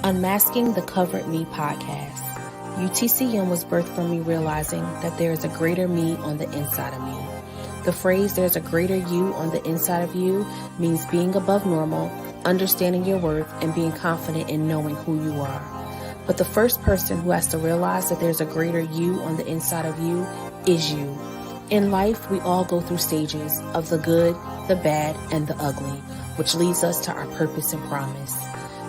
Unmasking the Covered Me podcast. UTCM was birthed from me realizing that there is a greater me on the inside of me. The phrase "there's a greater you on the inside of you" means being above normal, understanding your worth, and being confident in knowing who you are. But the first person who has to realize that there's a greater you on the inside of you is you. In life, we all go through stages of the good, the bad, and the ugly, which leads us to our purpose and promise.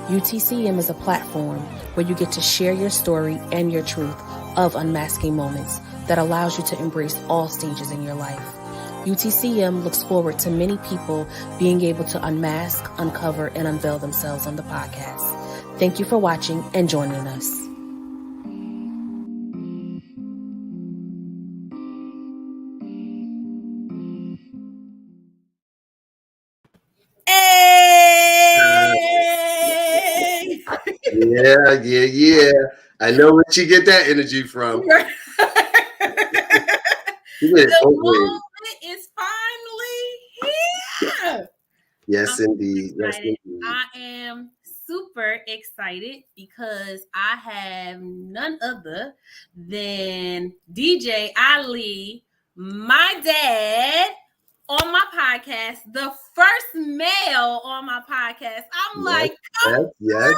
UTCM is a platform where you get to share your story and your truth of unmasking moments that allows you to embrace all stages in your life. UTCM looks forward to many people being able to unmask, uncover, and unveil themselves on the podcast. Thank you for watching and joining us. Hey! Yeah. I know where she get that energy from. The moment is finally here. Yes, indeed. I am super excited because I have none other than DJ Ali, my dad, on my podcast, the first male on my podcast. I'm yes.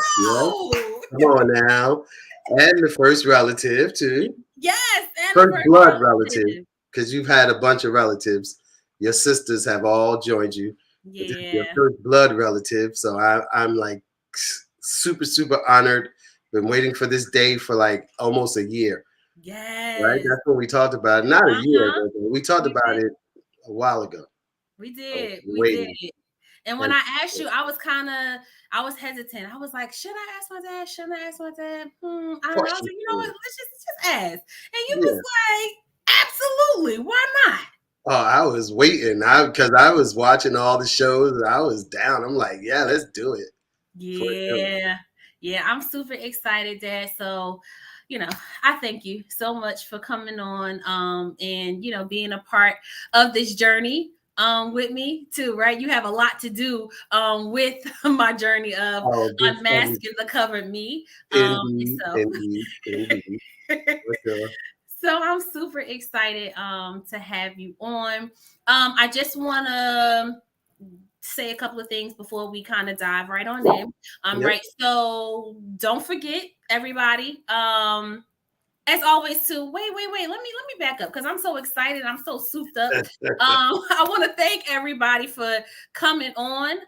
Come on now. And the first relative, too. Yes, and first blood relative. Because you've had a bunch of relatives. Your sisters have all joined you. Yeah. Your first blood relative. So I'm like super honored. Been waiting for this day for like almost a year. Yes. Right? That's what we talked about. Not a year ago. We talked about it a while ago. We did. We did. And when I asked you, I was hesitant. I was like, should I ask my dad? Shouldn't I ask my dad? I was like, you know what? Let's just ask. And you was like, absolutely. Why not? Oh, I was waiting. Because I was watching all the shows and I was down. I'm like, yeah, let's do it. Yeah. I'm super excited, Dad. So, I thank you so much for coming on and, being a part of this journey with me too, right? You have a lot to do with my journey of unmasking the covered me. Indeed. So I'm super excited to have you on. I just want to say a couple of things before we kind of dive right on in. Right. So don't forget, everybody. As always, too. Wait. Let me back up because I'm so excited. I'm so souped up. I want to thank everybody for coming on.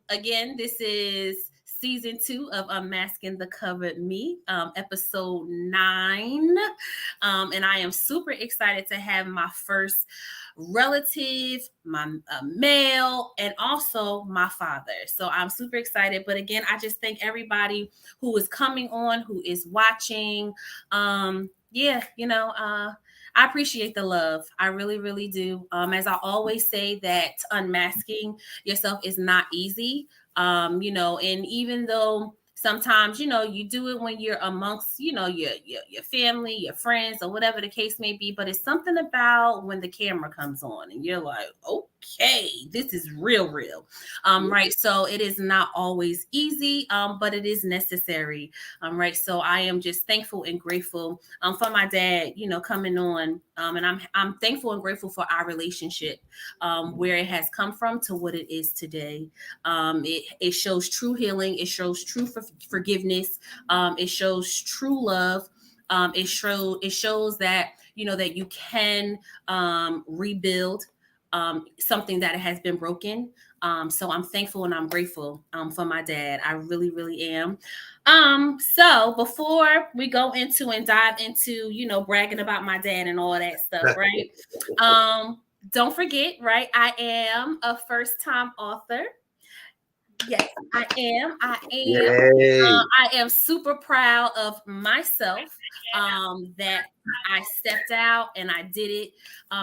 Again, this is season 2 of Unmasking the Covered Me, episode 9. And I am super excited to have my first relative, my male, and also my father. So I'm super excited. But again, I just thank everybody who is coming on, who is watching. I appreciate the love. I really, really do. As I always say, that unmasking yourself is not easy. And even though sometimes, you do it when you're amongst, your family, your friends, or whatever the case may be. But it's something about when the camera comes on and you're like, okay, this is real. Right. So it is not always easy, but it is necessary. Right. So I am just thankful and grateful for my dad, coming on. And I'm thankful and grateful for our relationship, where it has come from to what it is today. It shows true healing. It shows true forgiveness. It shows true love. It shows that, that you can rebuild something that has been broken. So I'm thankful and I'm grateful for my dad. I really, really am. So before we go into and dive into, bragging about my dad and all that stuff, right? Don't forget, right? I am a first-time author. Yes, I am. I am super proud of myself that I stepped out and I did it.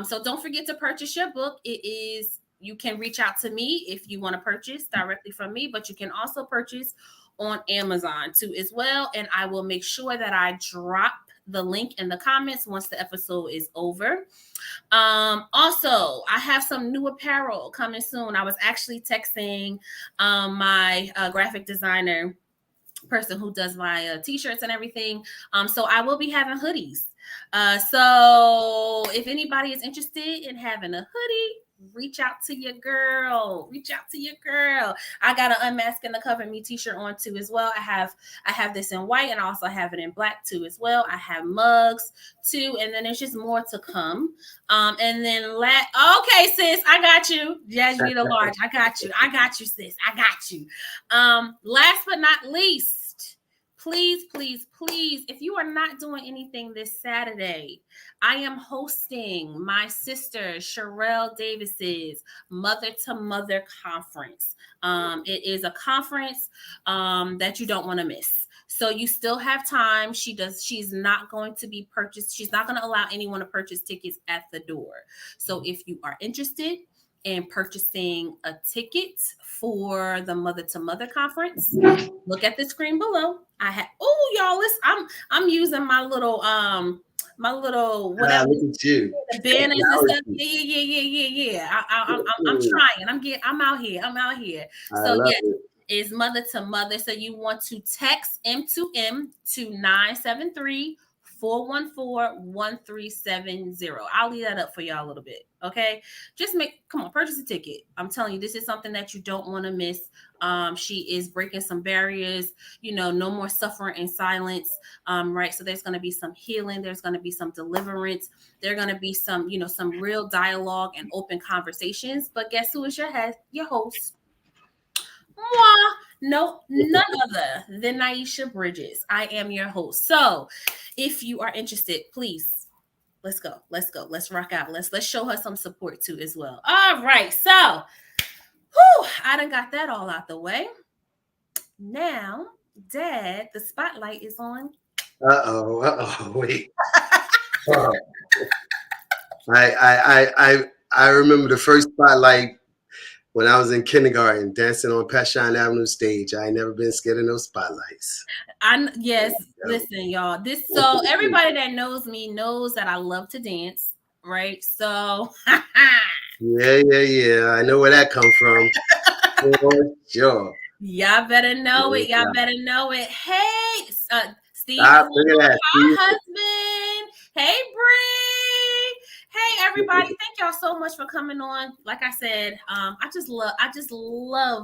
So don't forget to purchase your book. You can reach out to me if you want to purchase directly from me, but you can also purchase on Amazon too as well. And I will make sure that I drop the link in the comments once the episode is over. Also, I have some new apparel coming soon. I was actually texting my graphic designer person who does my t-shirts and everything. So I will be having hoodies. So if anybody is interested in having a hoodie, reach out to your girl. Reach out to your girl. I got an Unmasking the Cover Me t-shirt on too as well. I have this in white and I also have it in black too as well. I have mugs too, and then there's just more to come. And then okay, sis, I got you. Jazz, you need a large. I got you. I got you, sis. I got you. Last but not least, please, please, please, if you are not doing anything this Saturday, I am hosting my sister Sherelle Davis's Mother to Mother conference. It is a conference that you don't want to miss. So you still have time. She's not going to be purchased. She's not going to allow anyone to purchase tickets at the door. So if you are interested in purchasing a ticket for the Mother to Mother conference, look at the screen below. Y'all, I'm using my little whatever Look at you. the banners and stuff. Yeah. I'm out here. So yes, is Mother to Mother. So you want to text M2M to 973-414-1370. I'll leave that up for y'all a little bit. Okay. Come on, purchase a ticket. I'm telling you, this is something that you don't want to miss. She is breaking some barriers, no more suffering in silence. Right. So there's going to be some healing. There's going to be some deliverance. There's going to be some, some real dialogue and open conversations. But guess who is your host? No, none other than Naisha Bridges. I am your host. So if you are interested, please, let's go. Let's rock out. Let's show her some support too as well. All right. So I done got that all out the way. Now, Dad, the spotlight is on. Wait. I remember the first spotlight when I was in kindergarten, dancing on Passion Avenue stage. I ain't never been scared of no spotlights. Listen, y'all. So everybody that knows me knows that I love to dance, right? So yeah. I know where that come from. For sure. Y'all better know it. Y'all better know it. Hey, Steve, look at that. Husband. Hey, Bree. Hey, everybody. Thank y'all so much for coming on. Like I said, I just love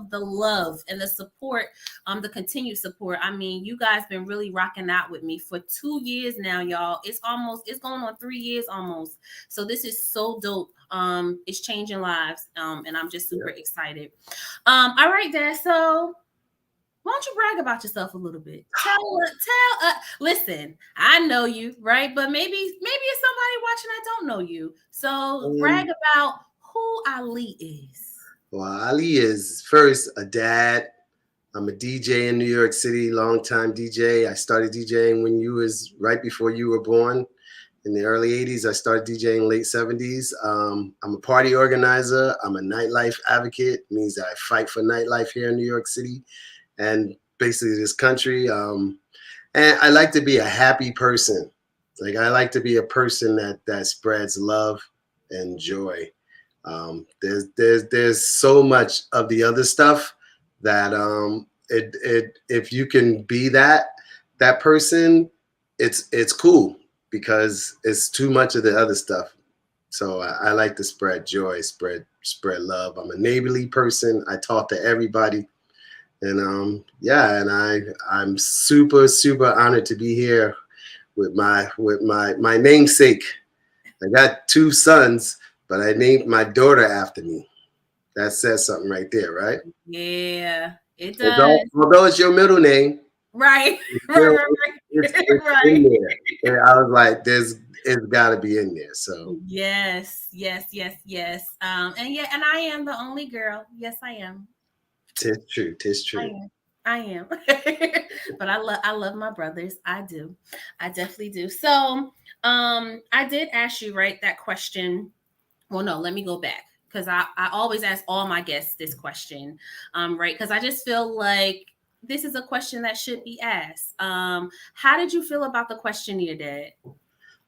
the love and the support, the continued support. I mean, you guys been really rocking out with me for 2 years now, y'all. It's going on 3 years almost. So this is so dope. It's changing lives. And I'm just super excited. All right, Dad. So why don't you brag about yourself a little bit? Listen, I know you, right? But maybe it's somebody watching that don't know you. So brag about who Ali is. Well, Ali is first a dad. I'm a DJ in New York City, longtime DJ. I started DJing when you was right before you were born. In the early 80s, I started DJing late 70s. I'm a party organizer. I'm a nightlife advocate. It means that I fight for nightlife here in New York City and basically this country. And I like to be a happy person. Like I like to be a person that spreads love and joy. There's so much of the other stuff that if you can be that person, it's cool because it's too much of the other stuff. So I like to spread joy, spread love. I'm a neighborly person. I talk to everybody. And I'm super honored to be here with my namesake. I got 2 sons, but I named my daughter after me. That says something right there, right? Yeah, it does. Although it's your middle name, right? It's right. In there. And I was like, it's got to be in there. So yes. And I am the only girl. Yes, I am. Tis true. I am. But I love my brothers. I do. I definitely do. So I did ask you, right, that question. Well, no, let me go back because I always ask all my guests this question. Right. Because I just feel like this is a question that should be asked. How did you feel about the questionnaire, Dad?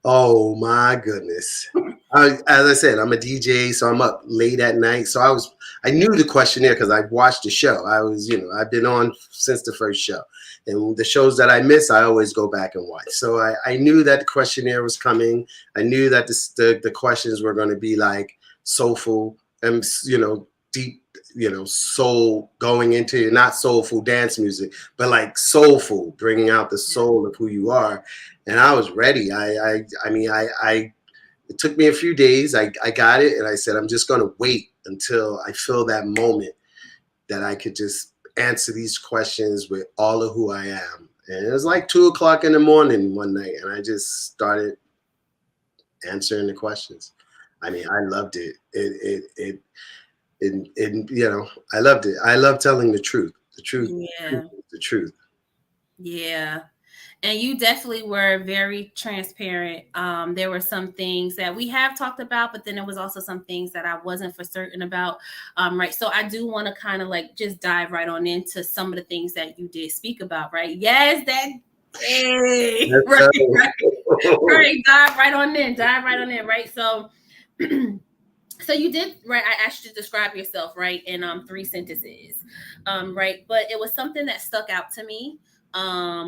Oh my goodness. As I said, I'm a DJ, so I'm up late at night. So I knew the questionnaire because I watched the show. I've been on since the first show. And the shows that I miss, I always go back and watch. So I knew that the questionnaire was coming. I knew that the questions were going to be like soulful and, deep, soul going into not soulful dance music, but like soulful, bringing out the soul of who you are. And I was ready. It took me a few days. I got it, and I said, I'm just going to wait until I feel that moment that I could just answer these questions with all of who I am. And it was like 2 o'clock in the morning one night, and I just started answering the questions. I mean, I loved it. I loved it. I love telling the truth. The truth. Yeah. The truth. Yeah. And you definitely were very transparent. There were some things that we have talked about, but then there was also some things that I wasn't for certain about. Right. So I do want to kind of like just dive right on into some of the things that you did speak about, right? Yes, that hey, right. Dive right on in. Right. So so you did, right? I asked you to describe yourself, right, in 3 sentences, right? But it was something that stuck out to me,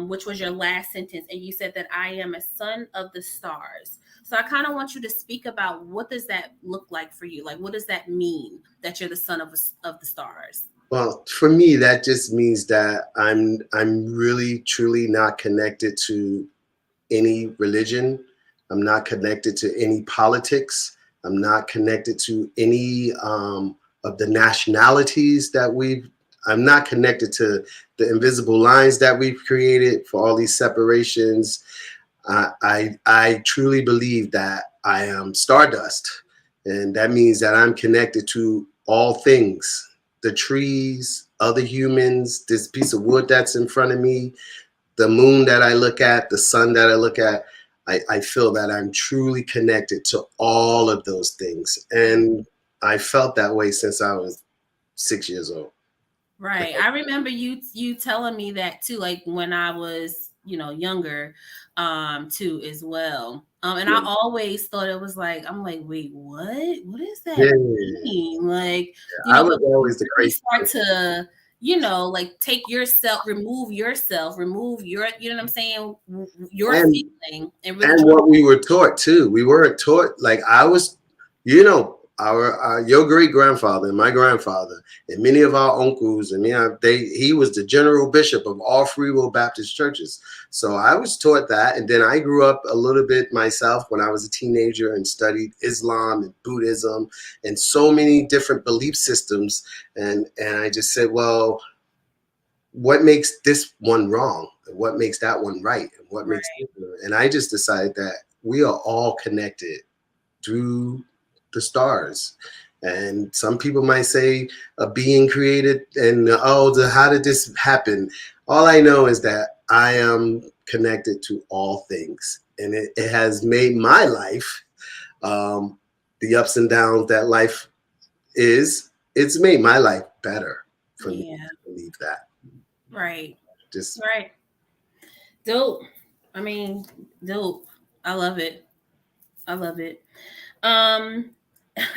which was your last sentence, and you said that I am a son of the stars. So I kind of want you to speak about what does that look like for you? Like, what does that mean that you're the son of the stars? Well, for me, that just means that I'm really truly not connected to any religion. I'm not connected to any politics. I'm not connected to any of the nationalities that I'm not connected to the invisible lines that we've created for all these separations. I truly believe that I am stardust. And that means that I'm connected to all things, the trees, other humans, this piece of wood that's in front of me, the moon that I look at, the sun that I look at. I feel that I'm truly connected to all of those things. And I felt that way since I was 6 years old. Right. I remember you telling me that too, like when I was, younger, too, as well. And I always thought it was like, I'm like, wait, what? What does that mean? Like, I was but always the crazy start to, like take yourself, remove your, you know what I'm saying? Your feeling and really. And what we were taught too. We weren't taught like I was, our your great grandfather and my grandfather and many of our uncles and he was the general bishop of all Free Will Baptist churches. So I was taught that, and then I grew up a little bit myself when I was a teenager and studied Islam and Buddhism and so many different belief systems. And I just said, well, what makes this one wrong? And what makes that one right? And what makes and I just decided that we are all connected through the stars. And some people might say a being created and how did this happen? All I know is that I am connected to all things, and it has made my life, the ups and downs that life is, it's made my life better for me to believe that. Right. Just right. Dope. I mean, dope. I love it.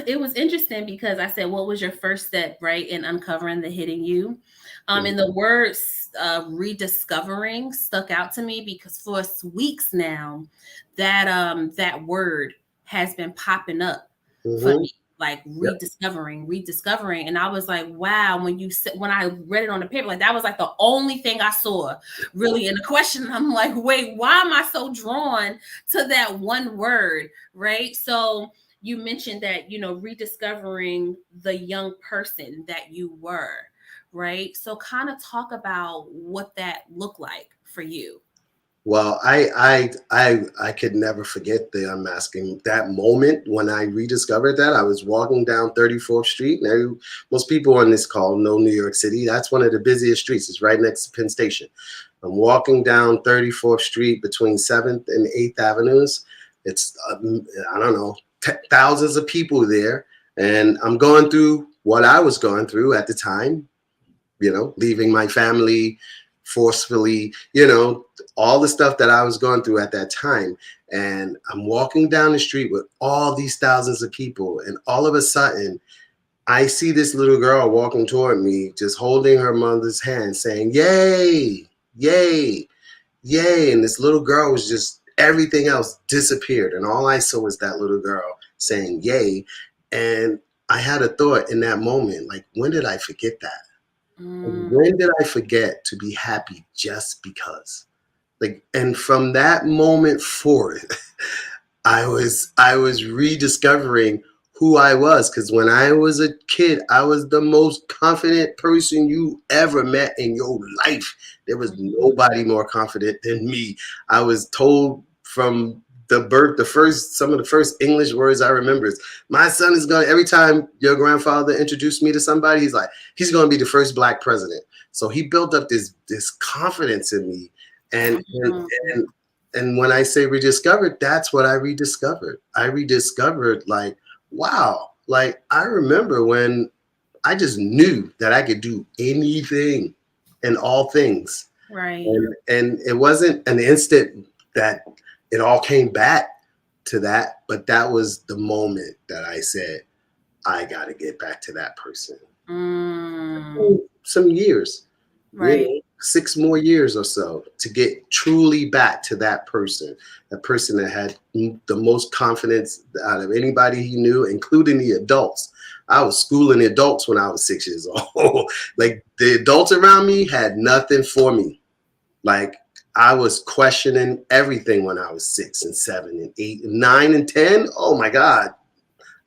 It was interesting because I said, what was your first step, right, in uncovering the hidden you? And the words rediscovering stuck out to me because for weeks now, that word has been popping up for me, like rediscovering. And I was like, wow, when I read it on the paper, like that was like the only thing I saw really in the question. I'm like, wait, why am I so drawn to that one word? Right. So you mentioned that, rediscovering the young person that you were, right? So kind of talk about what that looked like for you. Well, I could never forget the unmasking, that moment when I rediscovered that. I was walking down 34th Street. Now, most people on this call know New York City. That's one of the busiest streets. It's right next to Penn Station. I'm walking down 34th Street between 7th and 8th Avenues. It's, I don't know, thousands of people there. And I'm going through what I was going through at the time, leaving my family, forcefully, all the stuff that I was going through at that time. And I'm walking down the street with all these thousands of people. And all of a sudden, I see this little girl walking toward me, just holding her mother's hand, saying, "Yay, yay, yay." And this little girl was just, everything else disappeared. And all I saw was that little girl saying, "Yay." And I had a thought in that moment, like, when did I forget that? When did I forget to be happy just because? Like, and from that moment forward, I was rediscovering who I was, because when I was a kid, I was the most confident person you ever met in your life. There was nobody more confident than me. I was told from the birth, some of the first English words I remember is, "My son is going." Every time your grandfather introduced me to somebody, he's like, "He's going to be the first black president." So he built up this confidence in me, and and and when I say rediscovered, that's what I rediscovered. I rediscovered, like, wow, like, I remember when I just knew that I could do anything and all things. Right. And it wasn't an instant that it all came back to that, but that was the moment that I said, I got to get back to that person. Some years, Right. 6 more years or so to get truly back to that person that had the most confidence out of anybody he knew, including the adults. I was schooling the adults when I was 6 years old. Like, the adults around me had nothing for me. Like, I was questioning everything when I was 6 and 7 and 8 and 9 and 10. Oh my God.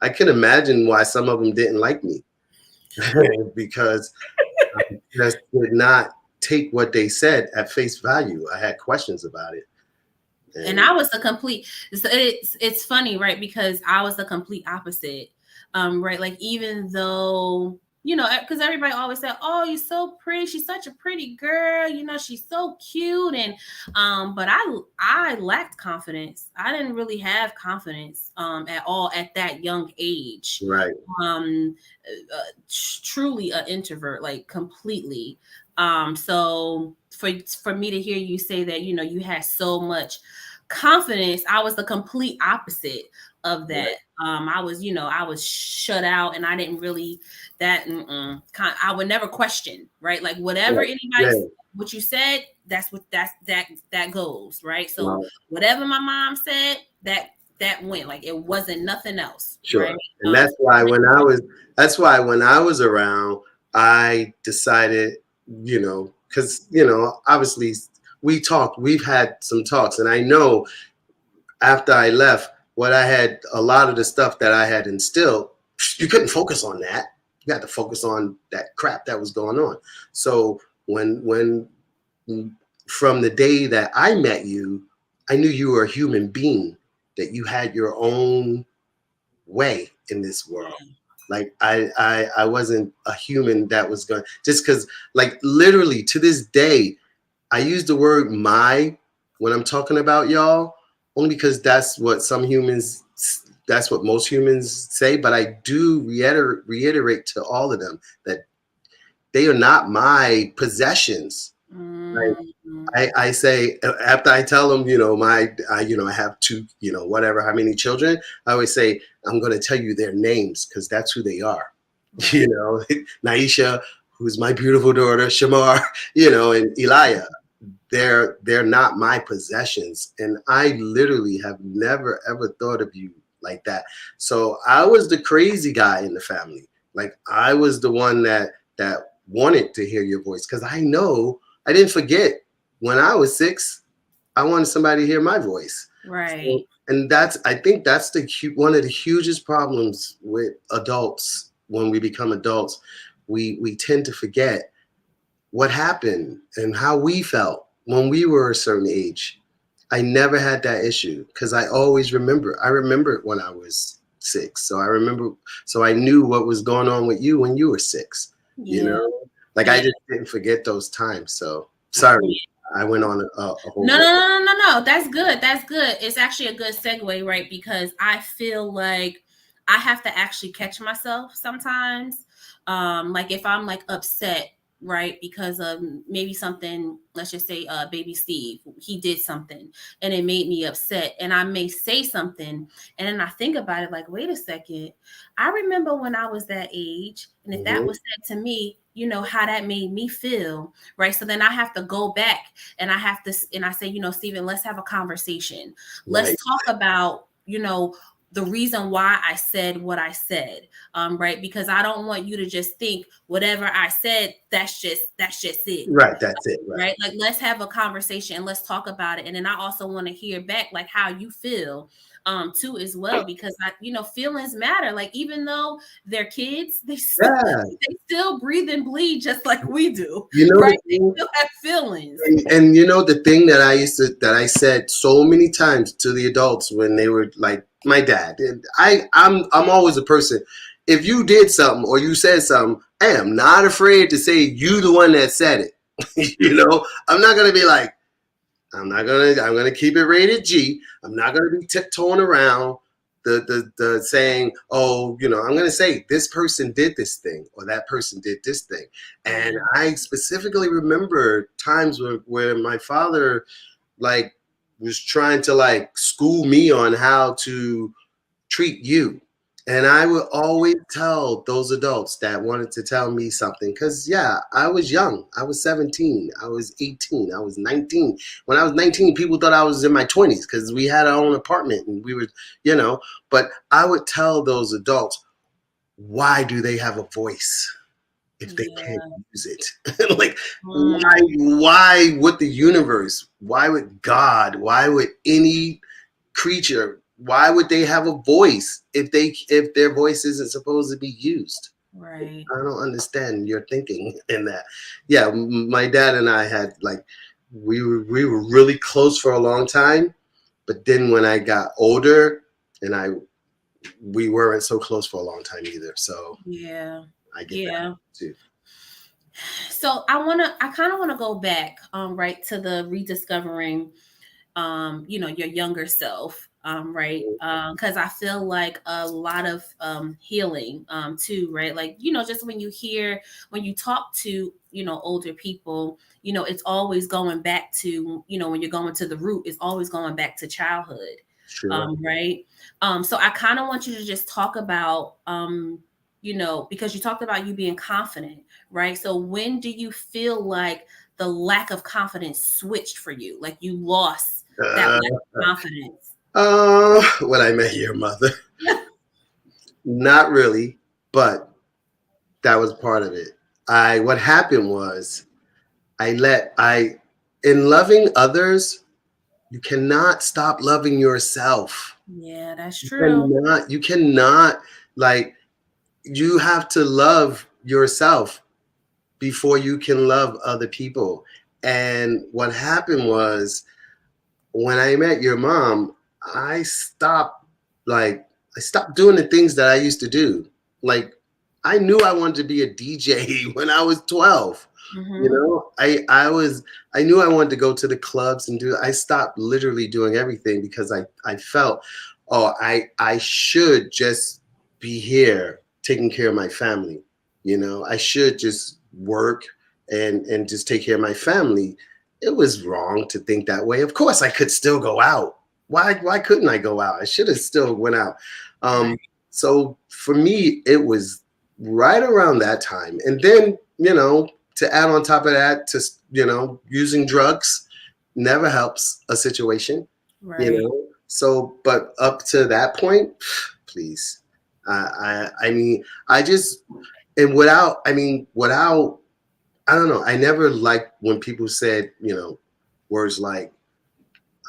I can imagine why some of them didn't like me because I just did not take what they said at face value. I had questions about it. And I was the complete, it's funny, right? Because I was the complete opposite. Right. Like, even though, because everybody always said, "Oh, you're so pretty. She's such a pretty girl. She's so cute." And but I lacked confidence. I didn't really have confidence at all at that young age. Right. Truly an introvert, like, completely. So for me to hear you say that, you had so much confidence, I was the complete opposite of that. Right. I was shut out, and I didn't really I would never question, right? Like, whatever anybody what you said, that's that goes, right? So whatever my mom said, that went, like, it wasn't nothing else. Sure. Right? And that's why when I was around, I decided, because, obviously we've had some talks, and I know after I left, a lot of the stuff that I had instilled, you couldn't focus on that. You had to focus on that crap that was going on. So when from the day that I met you, I knew you were a human being, that you had your own way in this world. Like, I wasn't a human that was going, just because, like, literally to this day, I use the word "my" when I'm talking about y'all, only because that's what most humans say. But I do reiterate to all of them that they are not my possessions. Like, I say, after I tell them, I have two, whatever, how many children, I always say, I'm going to tell you their names, because that's who they are. Naisha, who's my beautiful daughter, Shamar, and Elia. They're not my possessions. And I literally have never, ever thought of you like that. So I was the crazy guy in the family. Like, I was the one that wanted to hear your voice, because I know I didn't forget when I was 6, I wanted somebody to hear my voice. Right. So, and I think that's one of the hugest problems with adults. When we become adults, we tend to forget what happened and how we felt when we were a certain age. I never had that issue, because I always remember. I remember when I was 6. So I knew what was going on with you when you were 6. Like, I just didn't forget those times. So sorry, I went on a whole. No. That's good. That's good. It's actually a good segue, right? Because I feel like I have to actually catch myself sometimes. Like, if I'm, like, upset, right? Because of maybe something, let's just say baby Steve, he did something and it made me upset. And I may say something and then I think about it like, wait a second, I remember when I was that age. And if that Mm-hmm. was said to me, you know, how that made me feel, right? So then I have to go back and I have to, and I say, you know, Stephen, let's have a conversation. Let's Right. talk about, you know, the reason why I said what I said, right? Because I don't want you to just think whatever I said, that's just it, Right. That's it. Right. right? Like let's have a conversation and let's talk about it. And then I also want to hear back like how you feel too as well, because I, you know, feelings matter. Like even though they're kids, Yeah. they still breathe and bleed just like we do, You know the right? They thing, still have feelings. and you know the thing that I said so many times to the adults when they were like my dad. And I'm always a person. If you did something or you said something, I am not afraid to say you the one that said it. You know, I'm not gonna be like, I'm gonna keep it rated G. I'm not gonna be tiptoeing around the saying, oh, you know, I'm gonna say this person did this thing or that person did this thing. And Yeah. I specifically remember times where my father like was trying to like school me on how to treat you. And I would always tell those adults that wanted to tell me something, because, yeah, I was young. I was 17. I was 18. I was 19. When I was 19, people thought I was in my 20s because we had our own apartment and we were, you know, but I would tell those adults, why do they have a voice if they can't Yeah. use it? Like, Mm, why would the universe, why would God, why would any creature, why would they have a voice if their voice isn't supposed to be used? right. I don't understand your thinking in that. Yeah, my dad and I had like we were really close for a long time, but then when I got older and I we weren't so close for a long time either. So Yeah. I get that Yeah. too. So I kind of want to go back, right, to the rediscovering, you know, your younger self, right? Because I feel like a lot of healing, too, right? Like, you know, just when you talk to, you know, older people, you know, it's always going back to, you know, when you're going to the root, it's always going back to childhood, Sure. right? So I kind of want you to just talk about, you know, because you talked about you being confident, right? So when do you feel like the lack of confidence switched for you? Like you lost that Uh, lack of confidence? when I met your mother, not really, but that was part of it. I What happened was I in loving others, you cannot stop loving yourself. Yeah, that's true. You cannot like you have to love yourself before you can love other people. And what happened was when I met your mom, I stopped like I stopped doing the things that I used to do. Like I knew I wanted to be a DJ when I was 12. You Hmm. know, I knew I wanted to go to the clubs and do I stopped literally doing everything because I felt, oh, I should just be here taking care of my family. You know, I should just work and just take care of my family. It was wrong to think that way. Of course I could still go out. Why couldn't I go out? I should have still went out. Right. So for me it was right around that time. And then, you know, to add on top of that, to, you know, using drugs never helps a situation, you Right. know. So, but up to that point, please, I mean, I just and without, I mean, without, I don't know. I never liked when people said, you know, words like,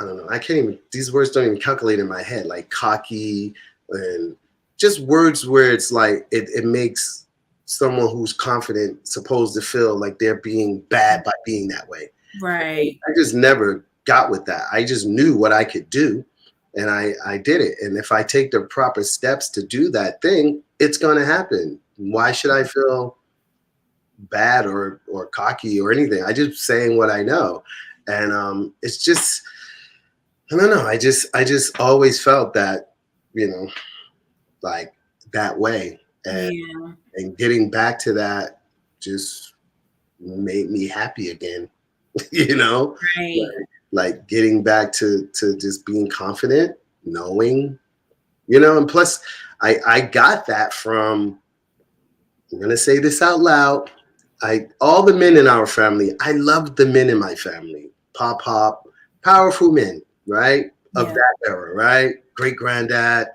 I don't know. I can't even. These words don't even calculate in my head, like cocky and just words where it's like it makes someone who's confident supposed to feel like they're being bad by being that way. Right. I just never got with that. I just knew what I could do, and I did it. And if I take the proper steps to do that thing, it's going to happen. Why should I feel bad or cocky or anything? I just saying what I know, and it's just I don't know. I just always felt that, you know, like that way, Yeah. and getting back to that just. made me happy again. you know, Right. like getting back to just being confident, knowing, and plus I got that from, I'm gonna say this out loud. I All the men in our family, I loved the men in my family. Pop, powerful men, right? Of Yeah. that era, right? Great granddad,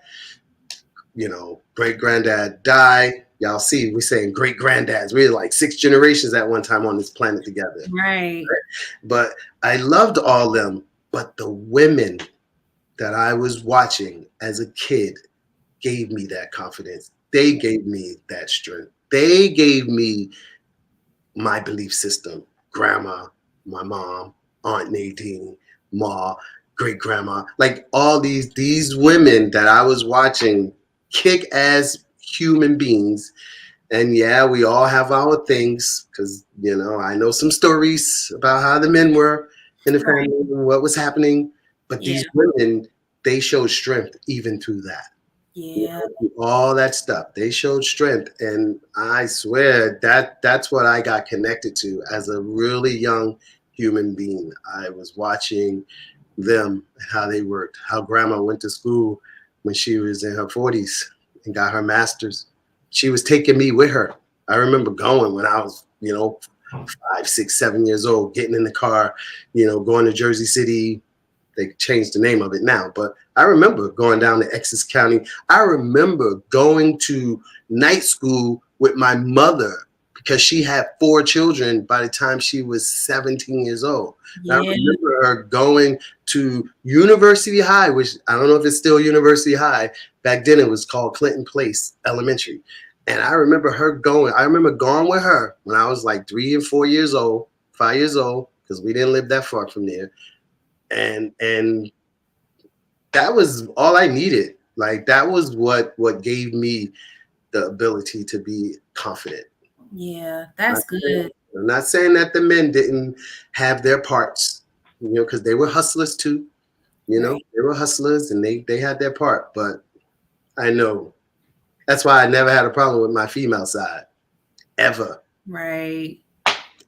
great granddad died. Y'all see, we're saying great granddads. We're like 6 generations at one time on this planet together. Right. But I loved all them. But the women that I was watching as a kid gave me that confidence. They gave me that strength. They gave me my belief system. Grandma, my mom, Aunt Nadine, Ma, great grandma, like all these women that I was watching kick ass human beings. And yeah, we all have our things because I know some stories about how the men were in the Right. family and what was happening. But Yeah. these women, they showed strength even through that. Yeah. Through all that stuff, they showed strength, and I swear that's what I got connected to as a really young human being. I was watching them, how they worked, how grandma went to school when she was in her 40s and got her master's. She was taking me with her. I remember going when I was, 5, 6, 7 years old, getting in the car, going to Jersey City. They changed the name of it now, but I remember going down to Essex County. I remember going to night school with my mother because she had 4 children by the time she was 17 years old. And I Yeah. remember her going to University High, which I don't know if it's still University High. Back then it was called Clinton Place Elementary. And I remember going with her when I was like 3 and 4 years old, 5 years old, because we didn't live that far from there. And that was all I needed. Like that was what gave me the ability to be confident. Yeah. I'm That's good. not saying that the men didn't have their parts, because they were hustlers too. Right. They were hustlers and they had their part. But I know that's why I never had a problem with my female side ever, Right.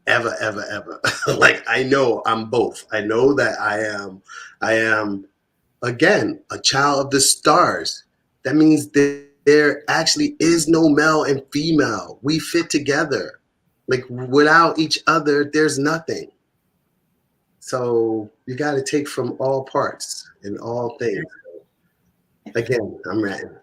ever, ever, ever. Like I know I'm both. I know that I am again a child of the stars. That means there actually is no male and female. We fit together. Like without each other, there's nothing. So you got to take from all parts and all things. Again, I'm ranting.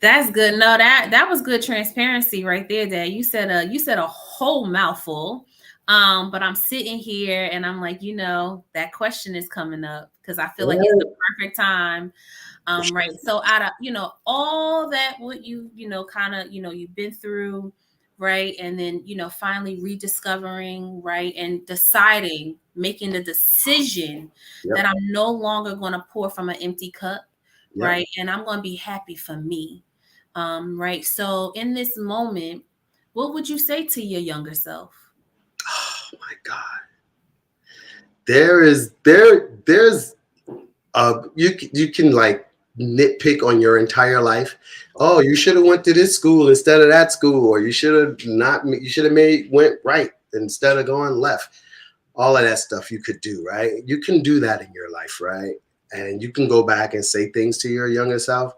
That's good. No, that was good transparency right there, Dad. You said a whole mouthful. But I'm sitting here and I'm like, that question is coming up because I feel like it's the perfect time. Right. So out of all that what kind of you've been through, right, and then finally rediscovering, right, and deciding, making the decision that Yep. I'm no longer going to pour from an empty cup, Yep. right, and I'm going to be happy for me. Right. So in this moment, what would you say to your younger self? Oh my God. There's you can like nitpick on your entire life. Oh, you should have went to this school instead of that school, or you should have not. You should have went right instead of going left. All of that stuff you could do, right? You can do that in your life, right? And you can go back and say things to your younger self.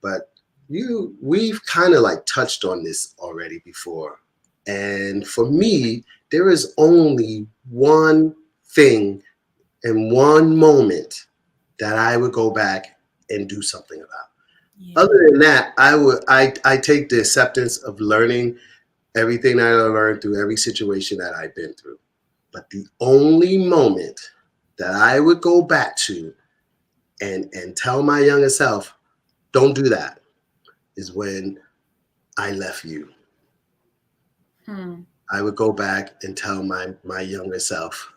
But we've kind of like touched on this already before. And for me, there is only one thing and one moment that I would go back and do something about. Yeah. Other than that, I take the acceptance of learning everything that I learned through every situation that I've been through. But the only moment that I would go back to and tell my younger self, don't do that, is when I left you. I would go back and tell my younger self,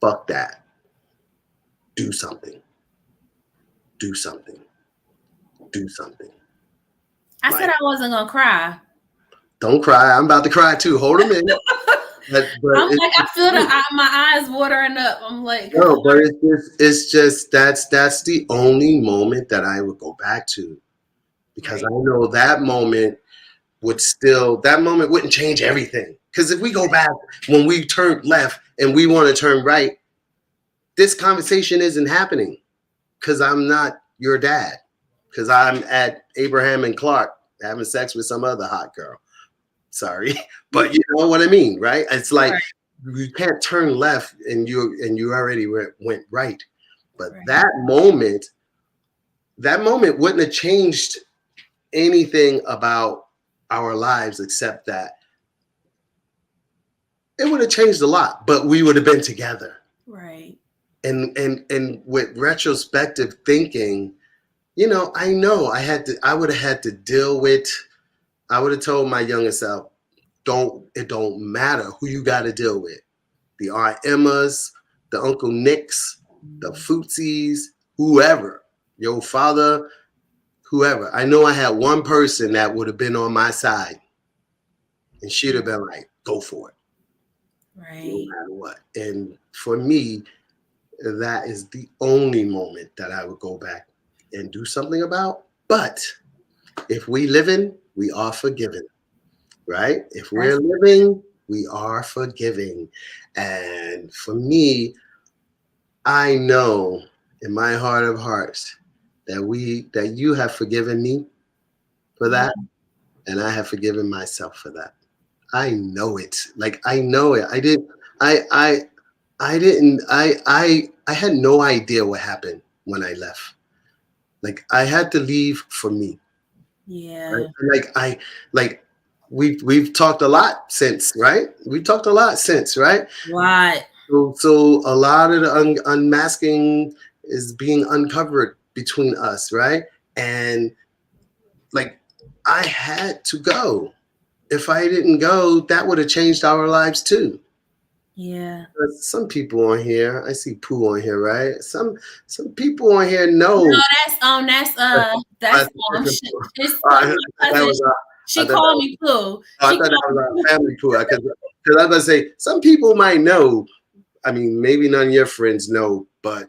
fuck that. Do something. Do something. Do something. I said I wasn't gonna cry. Don't cry. I'm about to cry too. Hold a minute. But I'm like, I feel my eyes watering up. I'm like, no, but it's just that's the only moment that I would go back to, because right. I know that moment wouldn't change everything. Because if we go back when we turned left and we want to turn right, this conversation isn't happening because I'm not your dad. Because I'm at Abraham and Clark having sex with some other hot girl. Sorry, but you know what I mean, right? It's like you can't turn left and you already went right. But that moment wouldn't have changed anything about our lives except that it would have changed a lot, but we would have been together. Right. And with retrospective thinking, you know I would have had to deal with. I would have told my younger self, it don't matter who you got to deal with. The Aunt Emmas, the Uncle Nicks, the Footsies, whoever, your father, whoever. I know I had one person that would have been on my side, and she'd have been like, go for it. Right. No matter what. And for me, that is the only moment that I would go back and do something about. But if we living, we are forgiven, right? If we're living, we are forgiving. And for me, I know in my heart of hearts that you have forgiven me for that, and I have forgiven myself for that. I know it. Like I know it. I had no idea what happened when I left. Like I had to leave for me. Yeah. Like we've talked a lot since, right? We've talked a lot since, right? What? So a lot of the unmasking is being uncovered between us, right? And like I had to go. If I didn't go, that would have changed our lives too. Yeah. Some people on here, I see Pooh on here, right? Some people on here know. No, that's it's my cousin. She called me Pooh. I thought that was a family Pooh. Because I was going to say, some people might know. I mean, maybe none of your friends know, but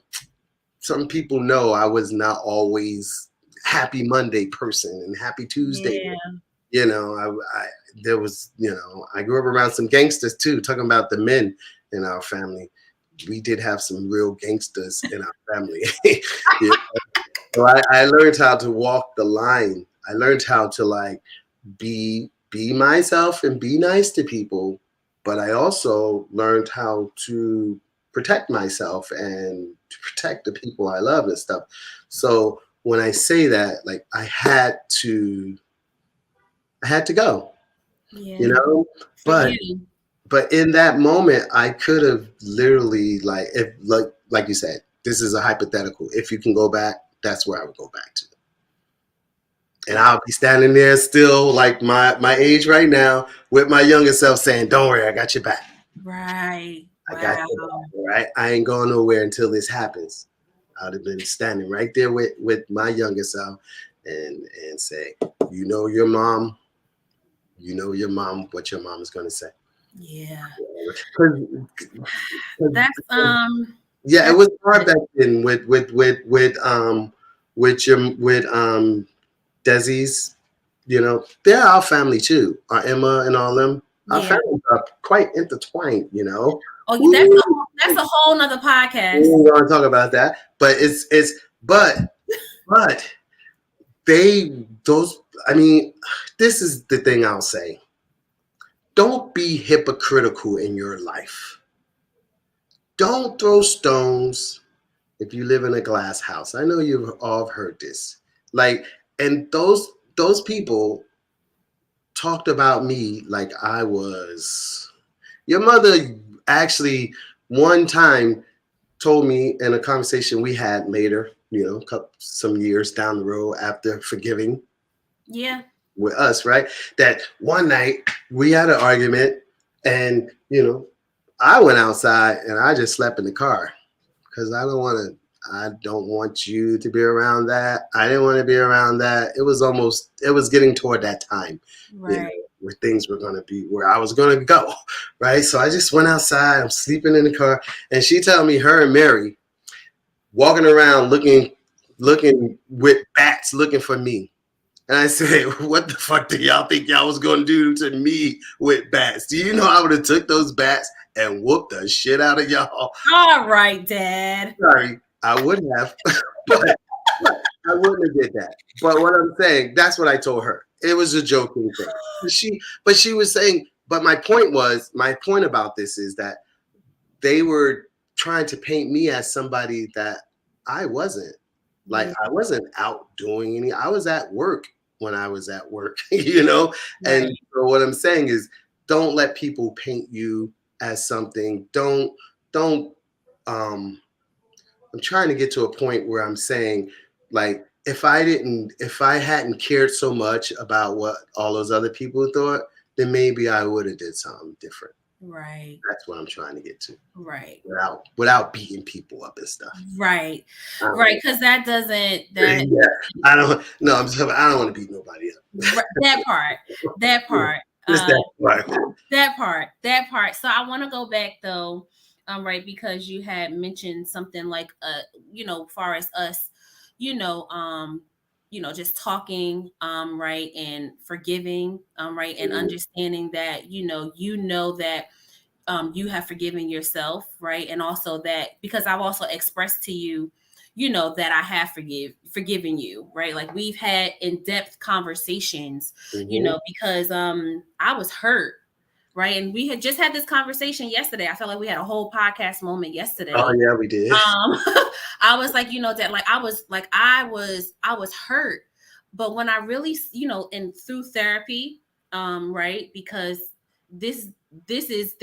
some people know I was not always happy Monday person and happy Tuesday. Yeah. You know, there was, I grew up around some gangsters too, talking about the men in our family. We did have some real gangsters in our family. So I learned how to walk the line. I learned how to like be myself and be nice to people, but I also learned how to protect myself and to protect the people I love and stuff. So when I say that, like I had to go, but in that moment I could have literally like you said, this is a hypothetical. If you can go back, that's where I would go back to. And I'll be standing there still like my age right now with my younger self saying, don't worry, I got your back. Right. I got your back, right? I ain't going nowhere until this happens. I'd have been standing right there with my younger self and say, your mom, what your mom is going to say. Yeah. That's yeah, it was hard back then with Desi's, they're our family too. Our Emma and all them. Our families are quite intertwined, Oh, that's a whole nother podcast. We want to talk about that, but this is the thing I'll say. Don't be hypocritical in your life. Don't throw stones if you live in a glass house. I know you've all heard this. And those people talked about me like I was. Your mother actually one time told me in a conversation we had later, some years down the road after forgiving. Yeah. With us, right? That one night we had an argument and, I went outside and I just slept in the car because I don't want you to be around that. I didn't want to be around that. It was getting toward that time, right? Where things were going to be, where I was going to go, right? So I just went outside. I'm sleeping in the car, and she told me her and Mary walking around looking with bats looking for me. And I said, what the fuck do y'all think y'all was going to do to me with bats? Do you know I would have took those bats and whooped the shit out of y'all? All right, Dad. Sorry, I would have, but I wouldn't have did that. But what I'm saying, that's what I told her. It was a joking thing. But she was saying, but my point about this is that they were trying to paint me as somebody that I wasn't. Like I wasn't out doing any. I was at work when I was at work, you know. Right. And so what I'm saying is, don't let people paint you as something. Don't. I'm trying to get to a point where I'm saying, like, if I hadn't cared so much about what all those other people thought, then maybe I would have did something different. Right. That's what I'm trying to get to. Right. Without beating people up and stuff. Right. Right. Because that doesn't that. Yeah, I don't. No, I'm just. I don't want to beat nobody up. That part. That part. Just that part. That part. So I want to go back though, right, because you had mentioned something like, far as us, just talking, right, and forgiving, right, and understanding that, that you have forgiven yourself, right, and also that because I've also expressed to you, that I have forgiven you, right? Like we've had in-depth conversations, because I was hurt, right? And we had just had this conversation yesterday. I felt like we had a whole podcast moment yesterday. Oh yeah, we did. I was like, that like I was hurt. But when I really, and through therapy, right, because this is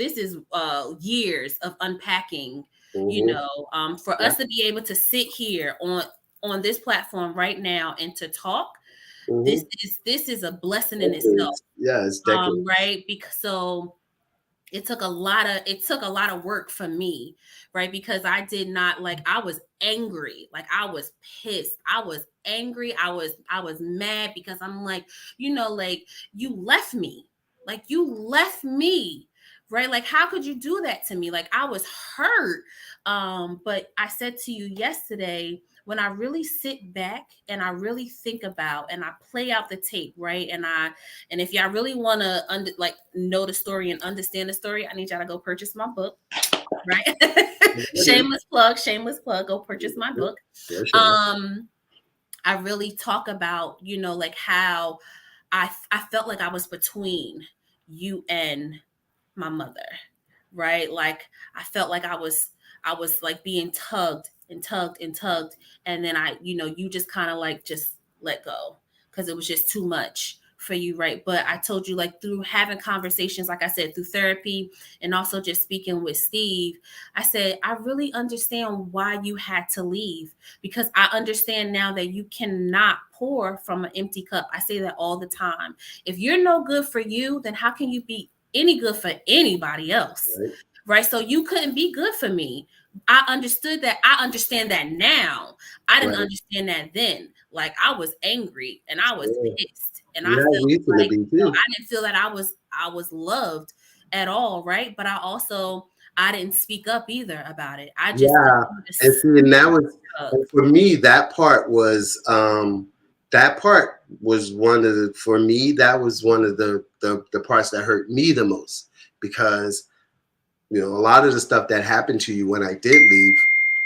years of unpacking, for us to be able to sit here on this platform right now and to talk, this is a blessing in itself. Yeah, it's decades. Right, because so it took a lot of work for me, right? Because I did not I was angry, like I was pissed, I was angry, I was mad because I'm like, like you left me, right? Like how could you do that to me? Like I was hurt. But I said to you yesterday, when I really sit back and I really think about and I play out the tape, right? And if y'all really want to know the story and understand the story, I need y'all to go purchase my book, right? shameless plug, go purchase my book. I really talk about, like how I felt like I was between you and my mother, right? Like I felt like I was like being tugged and tugged and tugged. And then you just kind of like just let go because it was just too much for you, right? But I told you, like through having conversations, like I said, through therapy and also just speaking with Steve, I said, I really understand why you had to leave because I understand now that you cannot pour from an empty cup. I say that all the time. If you're no good for you, then how can you be any good for anybody else? Right? So you couldn't be good for me. I understood that. I understand that now. I didn't understand that then. Like I was angry and I was pissed, and I felt like I didn't feel that I was loved at all, right? But I didn't speak up either about it. I just and see, and that was for me. That part was one of the for me. That was one of the parts that hurt me the most because. A lot of the stuff that happened to you when I did leave,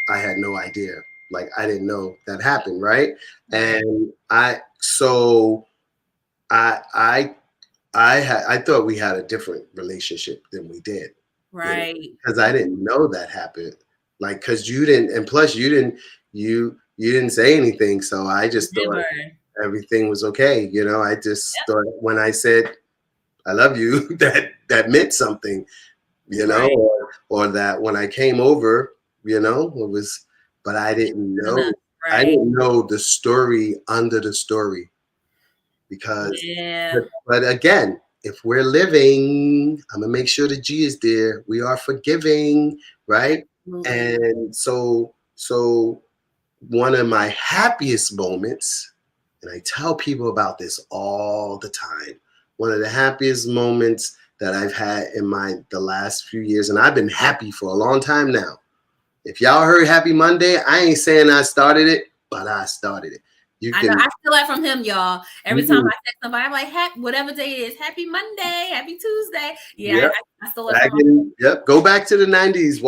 I had no idea. Like I didn't know that happened, right? And I thought we had a different relationship than we did, right? Because I didn't know that happened. Like because you didn't, and plus you didn't say anything, so I just thought everything was okay. I just thought when I said I love you, that meant something. Or that when I came over, it was, but I didn't know, I didn't know the story under the story because, but again, if we're living, I'm gonna make sure the G is there. We are forgiving, right? And so one of my happiest moments, and I tell people about this all the time, one of the happiest moments that I've had in the last few years, and I've been happy for a long time now. If y'all heard Happy Monday, I ain't saying I started it, but I started it. You I know. can, I steal that from him, y'all. Every you time can, I text somebody, I'm like, whatever day it is, happy Monday, happy Tuesday. Yeah, yep. I stole it I from him. can, yep. Go back to the '90s.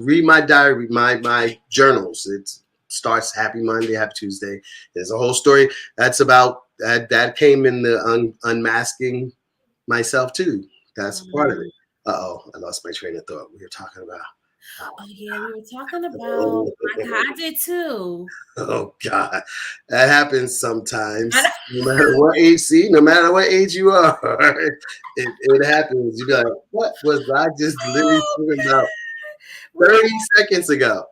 Read my diary, my journals. It starts Happy Monday, Happy Tuesday. There's a whole story that's about that. That came in the unmasking myself too. That's part of it. Mm. I lost my train of thought. We were talking about. Oh yeah, we were talking about. Oh, My God, I did too. oh God, that happens I know. sometimes. No matter what age, no matter what age you are, it happens. You be like, what was I just literally Oh, talking about what 30 seconds ago?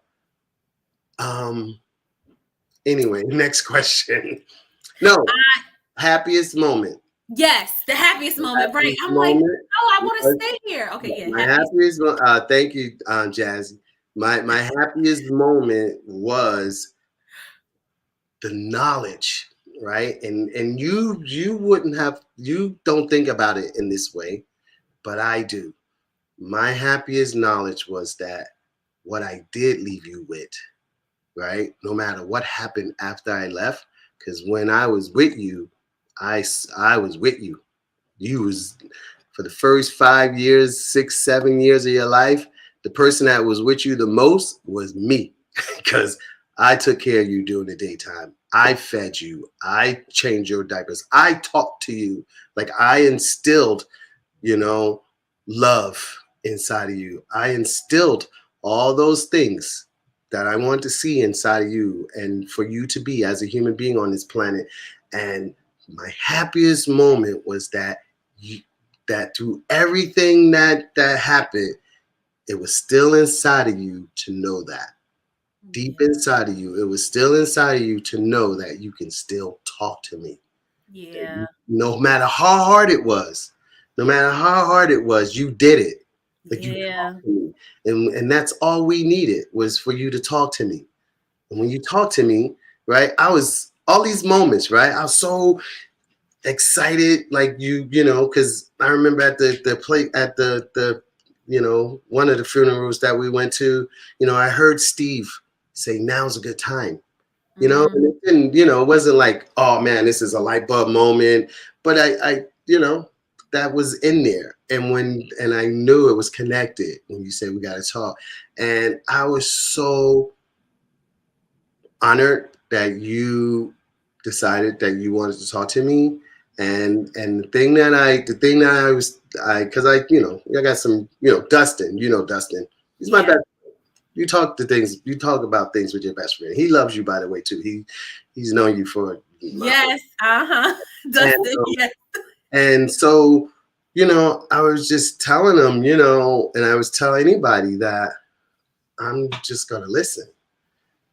Um. Anyway, next question. No, happiest moment. yes, the happiest The moment, right? happiest I'm like, moment no, I want to was stay here. Okay, yeah, my happiest. happiest. Thank you, Jazzy. My happiest moment was the knowledge, right? And you wouldn't have, you don't think about it in this way, but I do. My happiest knowledge was that what I did leave you with, right? No matter what happened after I left, because when I was with you, I was with you. You was for the first 5 years, 6, 7 years of your life. The person that was with you the most was me, because I took care of you during the daytime. I fed you. I changed your diapers. I talked to you. Like I instilled, you know, love inside of you. I instilled all those things that I want to see inside of you and for you to be as a human being on this planet. And my happiest moment was that you, that through everything that happened, it was still inside of you to know that. Deep Yeah, inside of you, it was still inside of you to know that you can still talk to me. yeah, No matter how hard it was, no matter how hard it was, you did it. Like you yeah, talked to me. And that's all we needed was for you to talk to me. And when you talk to me, right, I was all these moments, right? I was so excited, like because I remember at the play at the one of the funerals that we went to, I heard Steve say, "Now's a good time." And mm, it didn't, it wasn't like, oh man, this is a light bulb moment. But that was in there. And I knew it was connected when you said we got to talk. And I was so honored that you decided that you wanted to talk to me. And the thing that I was, because I got some, Dustin, Dustin, he's my yeah, best. You talk about things with your best friend. He loves you, by the way, too. He's known you for my whole. yes, And Dustin, yes, and so, I was just telling him, and I was telling anybody that I'm just gonna listen.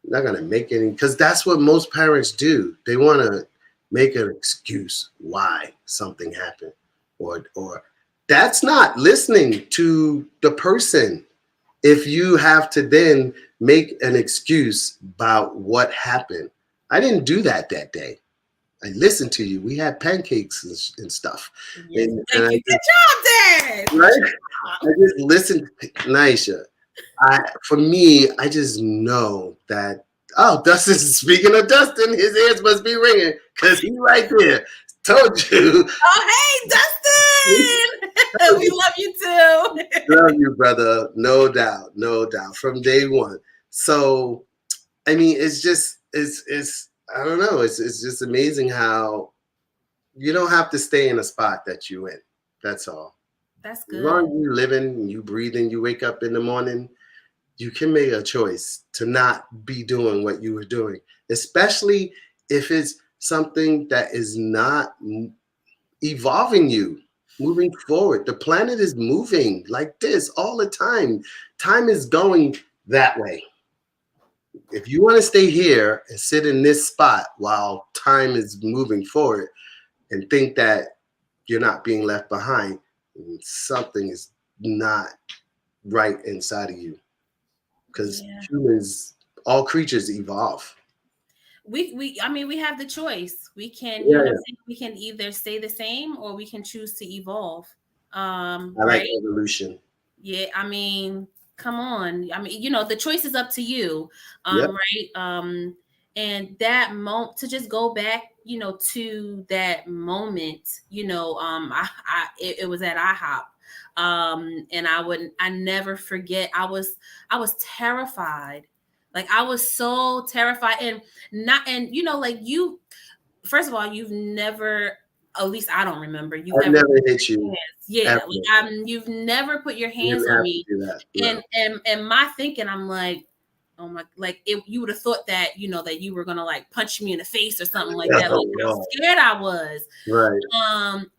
I'm not gonna make any, because that's what most parents do. They want to make an excuse why something happened, or that's not listening to the person. If you have to then make an excuse about what happened. I didn't do that day. I listened to you. We had pancakes and stuff. yes. And Thank I you. Good just, job, Dad. Good right? I job. just listened. Naisha, for me, I just know that, oh, Dustin, speaking of Dustin, his ears must be ringing because he right there. Told you. Oh, hey, Dustin. We love you too. Love you, brother. No doubt. No doubt. From day one. So I mean, it's I don't know. It's just amazing how you don't have to stay in a spot that you in. That's all. That's As long good. as you living, you breathing, you wake up in the morning, you can make a choice to not be doing what you were doing, especially if it's something that is not evolving you, moving forward. The planet is moving like this all the time. Time is going that way. If you want to stay here and sit in this spot while time is moving forward and think that you're not being left behind, something is not right inside of you, because Yeah. humans, all creatures evolve. We I mean we have the choice. We can, you know what I'm Yeah, saying? We can either stay the same or we can choose to evolve. I like Right? evolution. Yeah, I mean, come on. I mean, the choice is up to you. Yep. Right? And that moment, to just go back, to that moment, it was at IHOP. And I never forget. I was terrified. Like, I was so terrified, and not, and like, you, first of all, you've never, at least I don't remember you've I've ever never put hit your you hands. Yeah, ever. like, you've never put your You hands didn't on have me. to do that. No. And my thinking, I'm like, oh my, like, you would have thought that, that you were gonna like punch me in the face or something like that, like how Wow. scared I was. Right.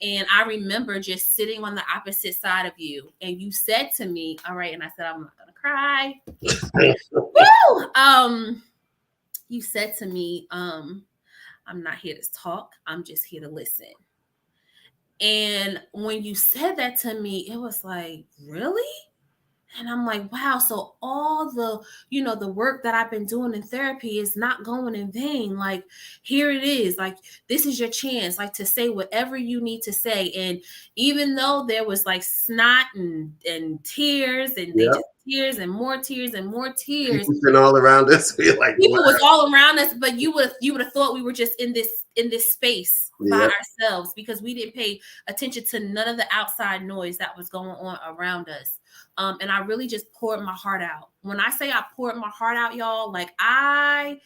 And I remember just sitting on the opposite side of you, and you said to me, all right, and I said, I'm not gonna cry. Woo! You said to me, I'm not here to talk, I'm just here to listen. And when you said that to me, it was like, really? And I'm like, wow, so all the work that I've been doing in therapy is not going in vain. Like, here it is. Like, this is your chance, like, to say whatever you need to say. And even though there was like snot and tears, and they Yep. just tears and more tears and more tears. People been all around us. We're like, People wow. was all around us, but you would have thought we were just in this space by Yep. ourselves, because we didn't pay attention to none of the outside noise that was going on around us. And I really just poured my heart out. When I say I poured my heart out, y'all, like, I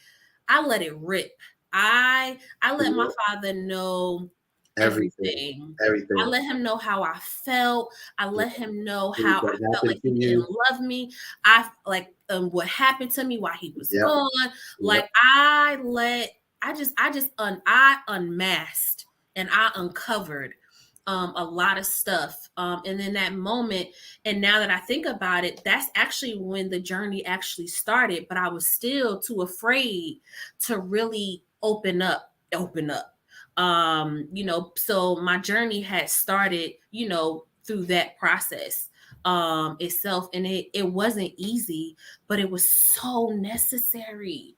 let it rip. I let my father know everything. Everything. I let him know how I felt. I let him know how What I felt happened like to he you? didn't love me. I like what happened to me while he was Yep. gone. Like, Yep. I unmasked and I uncovered a lot of stuff. And in that moment, and now that I think about it, that's actually when the journey actually started. But I was still too afraid to really open up. So my journey had started, through that process itself. And it wasn't easy, but it was so necessary.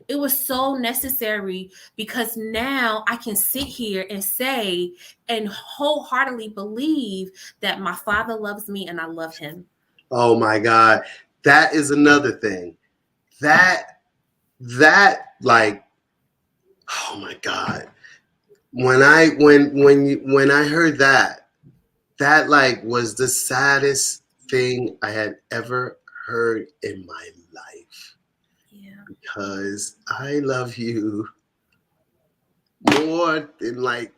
It was so necessary, because now I can sit here and say and wholeheartedly believe that my father loves me and I love him. Oh my God. That is another thing. That like, oh my God. When I heard that like was the saddest thing I had ever heard in my life. Yeah. Because I love you more than like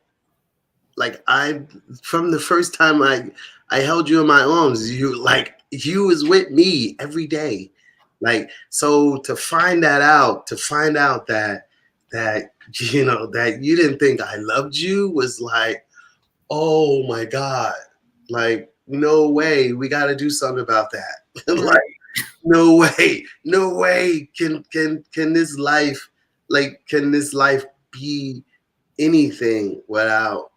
I, from the first time I held you in my arms, you was with me every day. Like, so to find out that that you didn't think I loved you was like, oh my God, like, no way, we got to do something about that. Like, no way can this life, like, can this life be anything without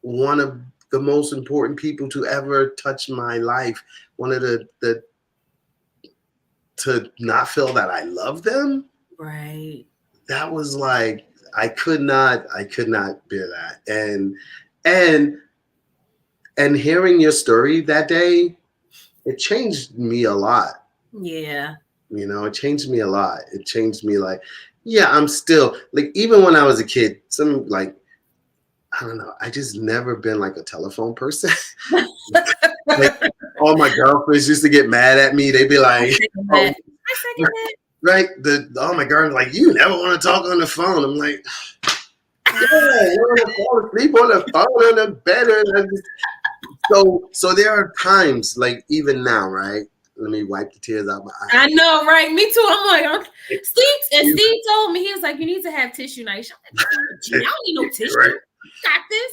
one of the most important people to ever touch my life, one of the to not feel that I love them. Right. That was like, I could not bear that. And hearing your story that day, it changed me a lot. Yeah. It changed me a lot. It changed me, like, yeah, I'm still like, even when I was a kid, some, like, I don't know, I just never been like a telephone person. Like, all my girlfriends used to get mad at me. They'd be like, oh, right? All my girls like, you never want to talk on the phone. I'm like, yeah, we're on the phone, sleep on the phone, on the bed. So there are times, like, even now, right? Let me wipe the tears out my eyes. I know, right? Me too. I'm like, Steve told me, he was like, you need to have tissue. Now, I don't need no tissue. Right. Got this.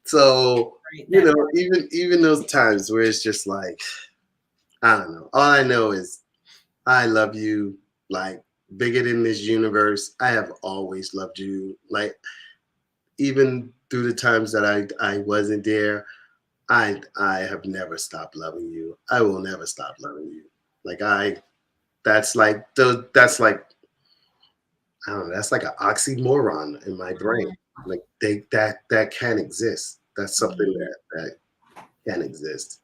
So, even those times where it's just like, I don't know. All I know is I love you, like, bigger than this universe. I have always loved you. Like, even through the times that I wasn't there, I have never stopped loving you. I will never stop loving you. Like, that's like I don't know, that's like an oxymoron in my brain. Like, that can't exist. That's something that can't exist.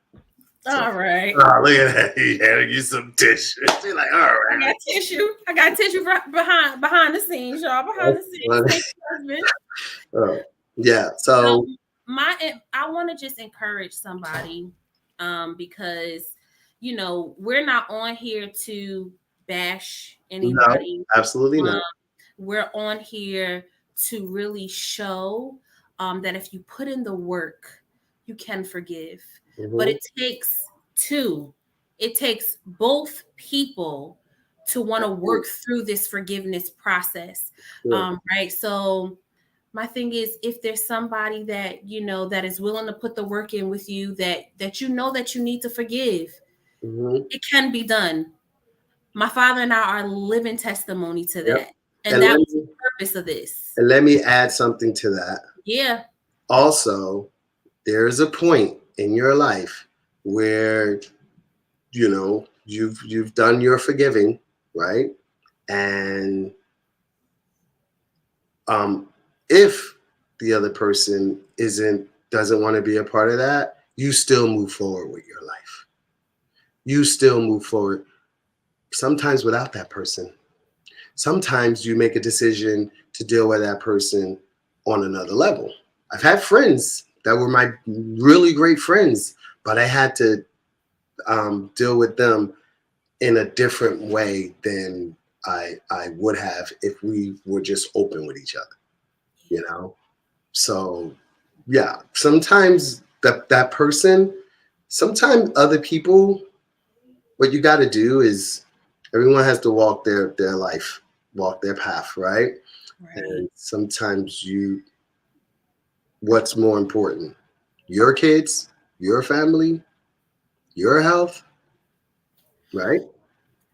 So, All right. oh, look at that. He handed you some tissue. She's like, all I right. got tissue. I got tissue behind the scenes, y'all. Behind the That's scenes. funny. Thank you, husband. Oh, yeah. So, I want to just encourage somebody, because we're not on here to bash no, anybody. absolutely Um, not. we're on here to really show that if you put in the work, you can forgive. But Mm-hmm. it takes two. It takes both people to want to work through this forgiveness process. Sure. Right. So my thing is, if there's somebody that that is willing to put the work in with you, that that you need to forgive, Mm-hmm. it can be done. My father and I are living testimony to Yep. that. And And that let was the me purpose of this. and let me add something to that. Yeah. Also, there's a point in your life where you've done your forgiving, right? And if the other person doesn't want to be a part of that, you still move forward with your life. You still move forward, sometimes without that person. Sometimes you make a decision to deal with that person on another level. I've had friends that were my really great friends, but I had to deal with them in a different way than I would have if we were just open with each other, you know? So yeah, sometimes that person, sometimes other people, what you got to do is everyone has to walk their life, walk their path, right? Right. And sometimes what's more important? Your kids, your family, your health, right?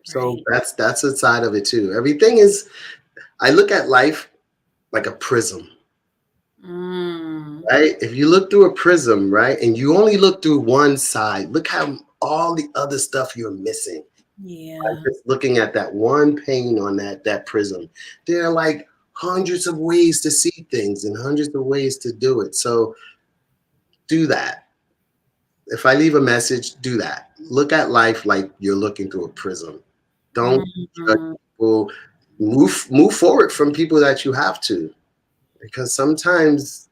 So Right. that's a side of it too. Everything is, I look at life like a prism, Mm. right? If you look through a prism, right, and you only look through one side, look how all the other stuff you're missing. By Yeah. just looking at that one pane on that prism. There are like hundreds of ways to see things and hundreds of ways to do it. So do that. If I leave a message, do that. Look at life like you're looking through a prism. Don't judge Mm. people. Move forward from people that you have to, because sometimes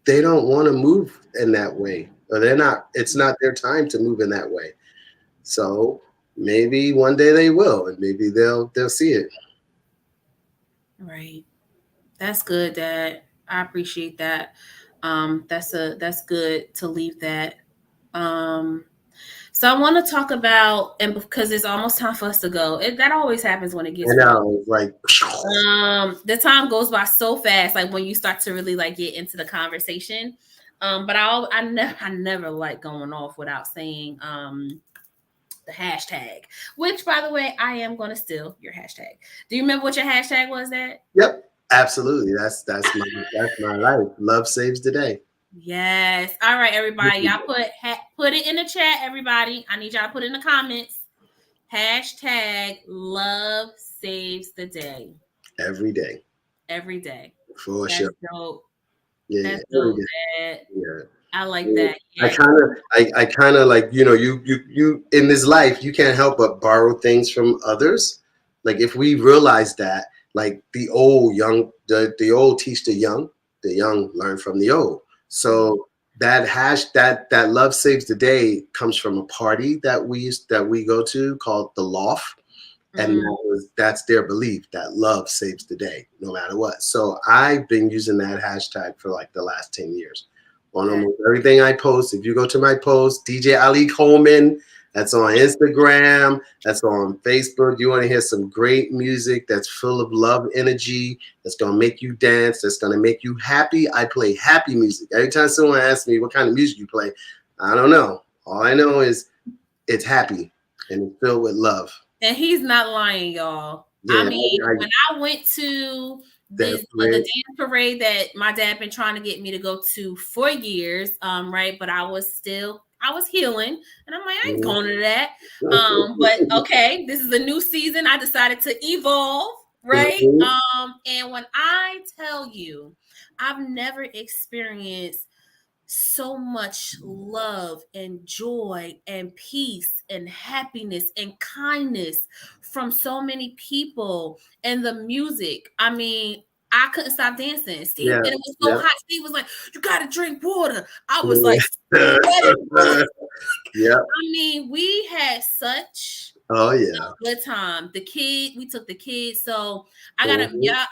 they don't want to move in that way, or it's not their time to move in that way. So maybe one day they will, and maybe they'll see it. Right. That's good, Dad. I appreciate that. That's good to leave that. Um, so I want to talk about, and because it's almost time for us to go. That always happens when it I gets real. know, like The time goes by so fast, like when you start to really like get into the conversation. But I never like going off without saying the hashtag, which by the way, I am gonna steal your hashtag. Do you remember what your hashtag was, Dad? yep, absolutely. That's my life. Love saves the day. Yes. All right, everybody. Y'all put it in the chat, everybody. I need y'all to put it in the comments. Hashtag love saves the day. Every day, Every day. for That's sure. dope. Yeah, That's every dope, day. Dad. Yeah. I like Yeah. that. I Yeah. kind of, I kind of like, you in this life, you can't help but borrow things from others. Like if we realize that, like the old teach the young learn from the old. So that love saves the day comes from a party that we go to called the Loft, and Mm, that's their belief that love saves the day no matter what. So I've been using that hashtag for like the last 10 years on that, almost everything I post. If you go to my post, DJ Ali Coleman, that's on Instagram, that's on Facebook. You want to hear some great music that's full of love energy, that's going to make you dance, that's going to make you happy. I play happy music. Every time someone asks me what kind of music you play, I don't know. All I know is it's happy and it's filled with love. and he's not lying, y'all. I Yeah, mean, when I went to that's the great. dance parade that my dad been trying to get me to go to for years, right? But I was healing, and I'm like, I ain't going to that. But okay, this is a new season. I decided to evolve, right? And when I tell you, I've never experienced so much love and joy and peace and happiness and kindness from so many people. And the music, I mean, I couldn't stop dancing. Steve, Yeah. and it was so Yeah. hot. Steve was like, "You gotta drink water." I was like sweating. Yeah. I mean, we had such Oh yeah. good time. We took the kids. So I gotta, Mhm. yeah,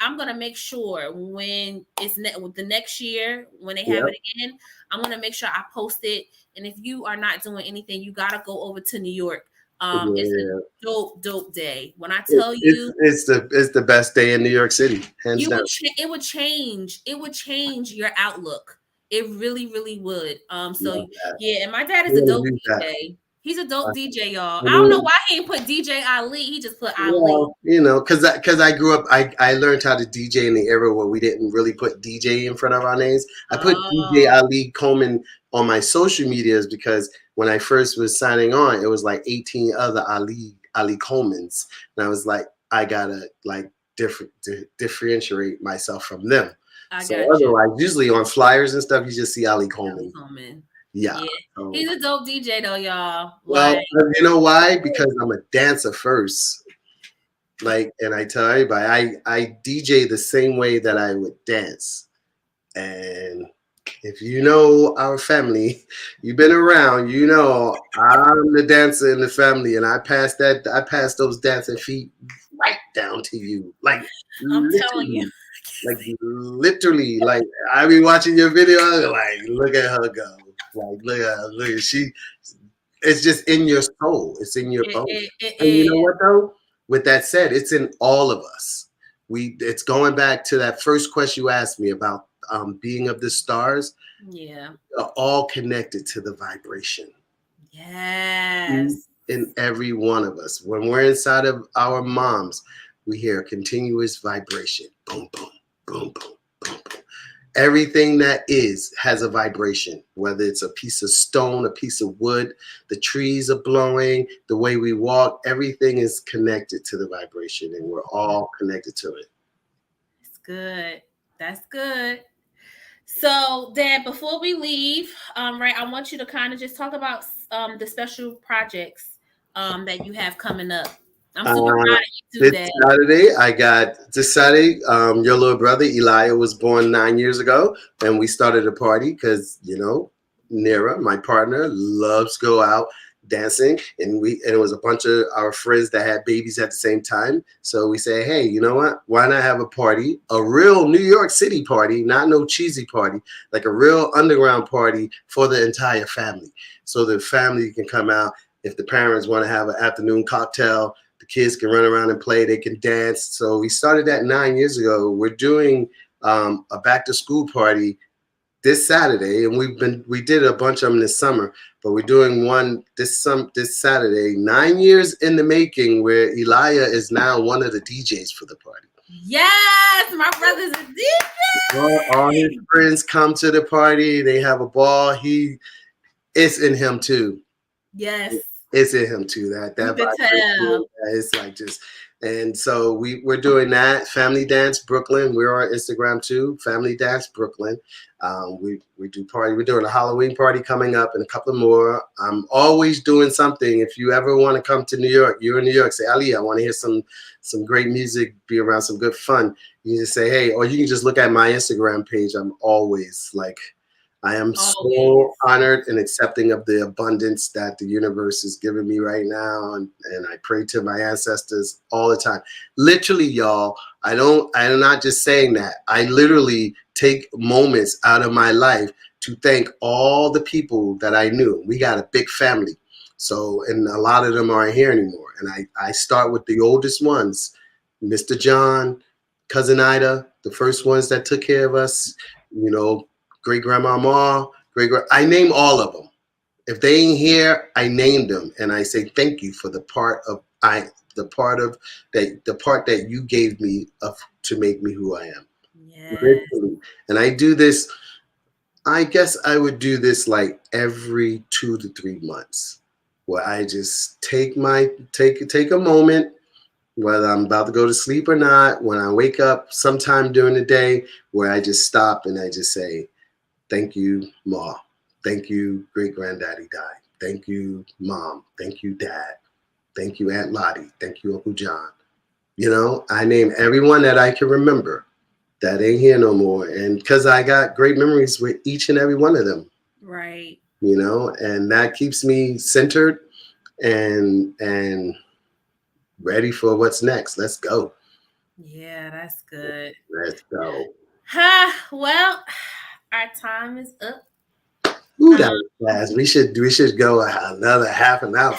I'm gonna make sure when it's the next year when they have Yep. it again, I'm gonna make sure I post it. And if you are not doing anything, you gotta go over to New York. It's a Yeah. dope day. When I tell you, It's the best day in New York City, hands down. it would change your outlook. It really would. So Love that. yeah, and my dad is We're a gonna dope use that. DJ. He's a dope DJ, y'all. I I don't know mean, why he ain't put DJ Ali. He just put Ali. well, you know, because I grew up, I learned how to DJ in the era where we didn't really put DJ in front of our names. I put DJ Oh, Ali Coleman on my social medias because when I first was signing on, it was like 18 other Ali Colemans, and I was like, I gotta like differentiate myself from them. I So got you. otherwise, usually on flyers and stuff, you just see Ali Ali Coleman. Coleman. Yeah. Yeah, So, he's a dope DJ though, y'all. well, Like, you know why? Because I'm a dancer first. Like, and I tell everybody, I DJ the same way that I would dance. And if you know our family, you've been around, you know I'm the dancer in the family, and I pass those dancing feet right down to you, I'm telling you, literally, like I be watching your video, like look at her go, like look at she. It's just in your soul. It's in your bones. it And you know is. what though? With that said, it's in all of us. It's going back to that first question you asked me about being of the stars, Yeah. are all connected to the vibration Yes. in every one of us. When we're inside of our moms, we hear a continuous vibration. Boom, boom, boom, boom, boom, boom. Everything that is has a vibration, whether it's a piece of stone, a piece of wood, the trees are blowing, the way we walk, everything is connected to the vibration, and we're all connected to it. It's good. That's good. So, Dad, before we leave, right, I want you to kind of just talk about the special projects that you have coming up. I'm super Uh, proud of you too, Dad. This Saturday, your little brother Elijah was born 9 years ago, and we started a party because Nira, my partner, loves to go out dancing, and it was a bunch of our friends that had babies at the same time. So we say, hey, you know what? Why not have a party, a real New York City party, not no cheesy party, like a real underground party for the entire family, so the family can come out. If the parents want to have an afternoon cocktail, the kids can run around and play. They can dance. So we started that 9 years ago. We're doing a back to school party this Saturday, and we did a bunch of them this summer, but we're doing one this Saturday. 9 years in the making, where Elijah is now one of the DJs for the party. Yes, my brother's a All his DJ. friends come to the party. They have a ball. It's in him too. Yes, It's in him too. you That could tell. vibration. It's like just, and so we're doing that. Family Dance Brooklyn. We're on Instagram too. Family Dance Brooklyn. We do party. We're doing a Halloween party coming up and a couple more. I'm always doing something. If you ever want to come to New York, you're in New York. Say, Ali, I want to hear some great music. Be around some good fun. You can just say, hey, or you can just look at my Instagram page. I'm always like. I am Always. so honored and accepting of the abundance that the universe is giving me right now. And I pray to my ancestors all the time. Literally, y'all, I'm not just saying that. I literally take moments out of my life to thank all the people that I knew. We got a big family. So, and a lot of them aren't here anymore. And I start with the oldest ones, Mr. John, Cousin Ida, the first ones that took care of us, you know, great grandmama, I name all of them. If they ain't here, I named them, and I say thank you for the part that you gave me to make me who I am. Yes. Literally. And I do this. I guess I would do this like every 2 to 3 months, where I just take a moment, whether I'm about to go to sleep or not, when I wake up sometime during the day, where I just stop and I just say, Thank you, Ma. Thank you, great granddaddy died. Thank you, Mom. Thank you, Dad. Thank you, Aunt Lottie. Thank you, Uncle John. You know, I name everyone that I can remember that ain't here no more. And because I got great memories with each and every one of them. Right. You know, and that keeps me centered and ready for what's next. Let's go. Yeah, that's good. Let's go. Well, our time is up. Ooh, that was fast. We should go another half an hour.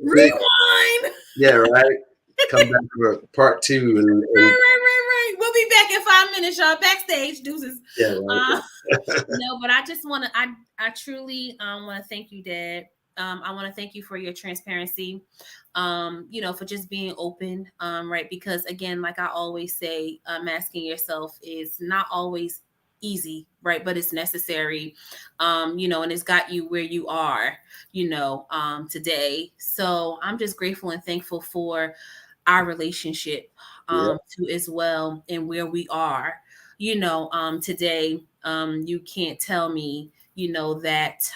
Rewind. Yeah, right. Come back for part 2 and Right. We'll be back in 5 minutes, y'all. Backstage, deuces. yeah, right. No, but I just want to. I truly want to thank you, Dad. I want to thank you for your transparency. You know, for just being open. Right, because again, like I always say, masking yourself is not always easy, right? But it's necessary. You know, and it's got you where you are. You know, today. So I'm just grateful and thankful for our relationship to as well and where we are, you know, today. You can't tell me, you know, that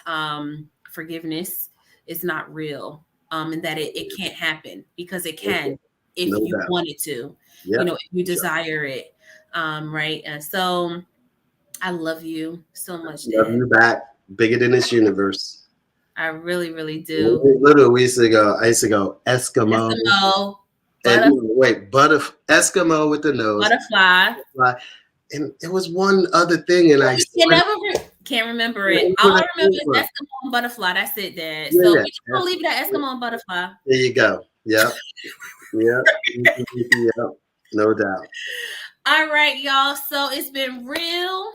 forgiveness is not real, and that it can't happen, because it can if No you doubt. want it to, Yeah. you know, if you desire it. Right. And so I love you so much, Love Dad. you back. Bigger than this universe. I really, really When do. we were little, I used to go Eskimo. Eskimo, And wait, Eskimo with the nose. butterfly. And it was one other thing, and I Can't remember it. All I remember is Eskimo and butterfly. That's it, Dad. Yeah, So yeah. we just gonna leave it at Eskimo and butterfly. There you go. Yep. Yep. Yep. No doubt. All right, y'all. So it's been real.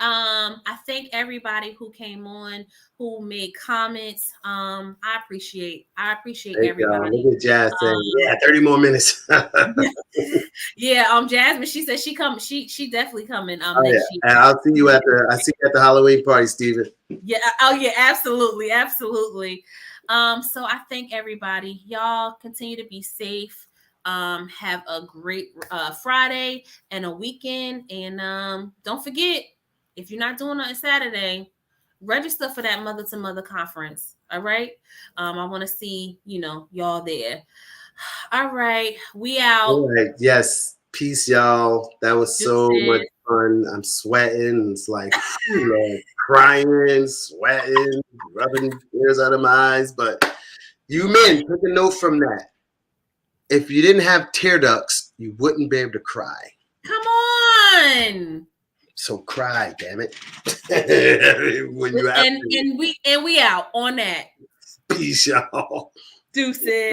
I thank everybody who came on, who made comments. I appreciate everybody. Look at Jazz saying, "Yeah, 30 more minutes." Yeah, Jasmine. She said she coming. She definitely coming. Oh yeah, Next year. and I see you at the Halloween party, Steven. Yeah. Oh yeah. Absolutely. Absolutely. So I thank everybody. Y'all continue to be safe. Have a great Friday and a weekend. And don't forget, if you're not doing it on Saturday, register for that mother to mother conference. All right. I want to see, you know, y'all there. All right. We out. All right. Yes. Peace, y'all. That was so much fun. I'm sweating. It's like, crying, sweating, rubbing tears out of my eyes. But you men, take a note from that. If you didn't have tear ducts, you wouldn't be able to cry. Come on. So cry, damn it. When you and we out on that. Peace, y'all. Deuces.